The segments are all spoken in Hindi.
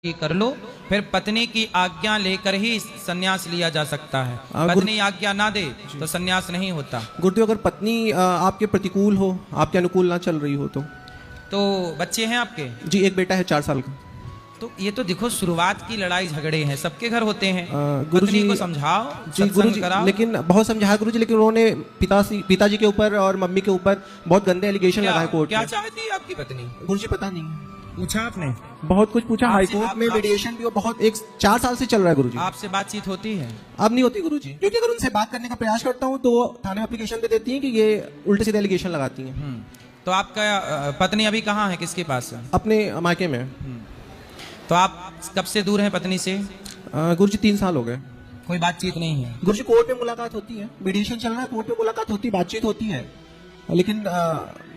कर लो, फिर पत्नी की आज्ञा लेकर ही सन्यास लिया जा सकता है। पत्नी आज्ञा ना दे तो सन्यास नहीं होता। गुरुदेव, अगर पत्नी आपके प्रतिकूल हो, आपके अनुकूल ना चल रही हो तो बच्चे हैं आपके? जी, एक बेटा है 4 साल का। तो ये तो देखो, शुरुआत की लड़ाई झगड़े हैं, सबके घर होते हैं। गुरुजी पत्नी को समझाओ, जी गुरुजी, लेकिन बहुत समझाया गुरुजी, लेकिन उन्होंने पिताजी के ऊपर और मम्मी के ऊपर बहुत गंदे एलिगेशन लगाए कोर्ट में। क्या चाहती है आपकी पत्नी? गुरुजी पता नहीं, पूछा आपने? बहुत कुछ पूछा, हाईकोर्ट में मीडिएशन भी बहुत 4 साल से चल रहा है गुरुजी। आपसे बातचीत होती है? अब नहीं होती गुरुजी, क्योंकि अगर उनसे बात करने का प्रयास करता हूँ तो थाने में एप्लीकेशन दे देती हैं कि ये उल्टे सीधे एलिगेशन लगाती हैं। तो आपका पत्नी अभी कहाँ है, किसके पास है? अपने मायके में। तो आप कब से दूर हैं पत्नी से? गुरुजी 3 साल हो गए। कोई बातचीत नहीं है? गुरुजी कोर्ट में मुलाकात होती है, मीडिएशन चल रहा है, कोर्ट में मुलाकात होती है, बातचीत होती है, लेकिन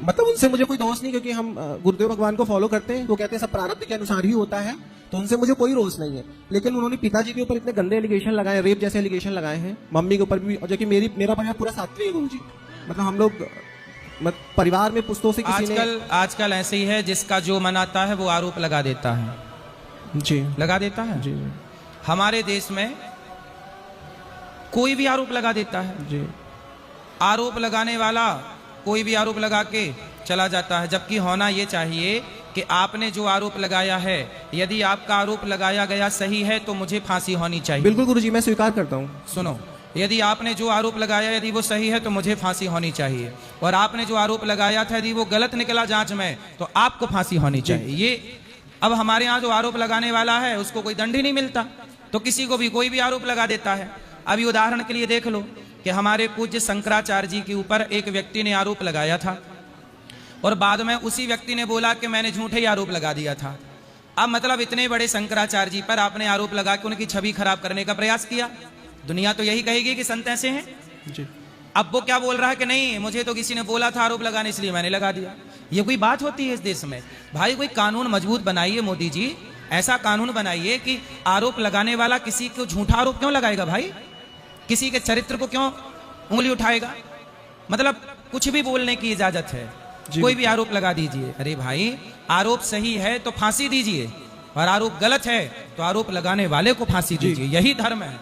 मतलब उनसे मुझे कोई रोष नहीं, क्योंकि हम गुरुदेव भगवान को फॉलो करते हैं। वो कहते हैं सब प्रारब्ध के अनुसार ही होता है, तो उनसे मुझे कोई रोष नहीं है। लेकिन उन्होंने पिताजी के ऊपर इतने गंदे एलिगेशन लगाए, रेप जैसे एलिगेशन लगाए हैं, मम्मी के ऊपर भी, और जो कि मेरा परिवार पूरा सात्विक है गुरुजी। मतलब हम लोग परिवार में पुस्तों से किसी आजकल ऐसे ही है, जिसका जो मन आता है वो आरोप लगा देता है। जी, लगा देता है जी। हमारे देश में कोई भी आरोप लगा देता है जी। आरोप लगाने वाला कोई भी आरोप लगा के चला जाता है, जबकि होना ये चाहिए कि आपने जो आरोप लगाया है, यदि आपका आरोप लगाया गया सही है तो मुझे फांसी होनी चाहिए। बिल्कुल गुरुजी, मैं स्वीकार करता हूँ। सुनो, यदि आपने जो आरोप लगाया यदि वो सही है तो मुझे फांसी होनी चाहिए, और आपने जो आरोप लगाया था यदि वो गलत निकला जांच में तो आपको फांसी होनी चाहिए। ये अब हमारे यहाँ जो आरोप लगाने वाला है उसको कोई दंड ही नहीं मिलता, तो किसी को भी कोई भी आरोप लगा देता है। अभी उदाहरण के लिए देख लो कि हमारे पूज्य शंकराचार्य जी के ऊपर एक व्यक्ति ने आरोप लगाया था, और बाद में उसी व्यक्ति ने बोला कि मैंने झूठे ही आरोप लगा दिया था। अब मतलब इतने बड़े शंकराचार्य जी पर आपने आरोप लगा के उनकी छवि खराब करने का प्रयास किया। दुनिया तो यही कहेगी कि संत ऐसे हैं जी। अब वो क्या बोल रहा है कि नहीं, मुझे तो किसी ने बोला था आरोप लगाने, इसलिए मैंने लगा दिया। ये कोई बात होती है इस देश में? भाई कोई कानून मजबूत बनाइए मोदी जी, ऐसा कानून बनाइए कि आरोप लगाने वाला किसी को झूठा आरोप क्यों लगाएगा भाई? किसी के चरित्र को क्यों उंगली उठाएगा? मतलब कुछ भी बोलने की इजाजत है, कोई भी आरोप लगा दीजिए। अरे भाई, आरोप सही है तो फांसी दीजिए, और आरोप गलत है तो आरोप लगाने वाले को फांसी दीजिए, यही धर्म है।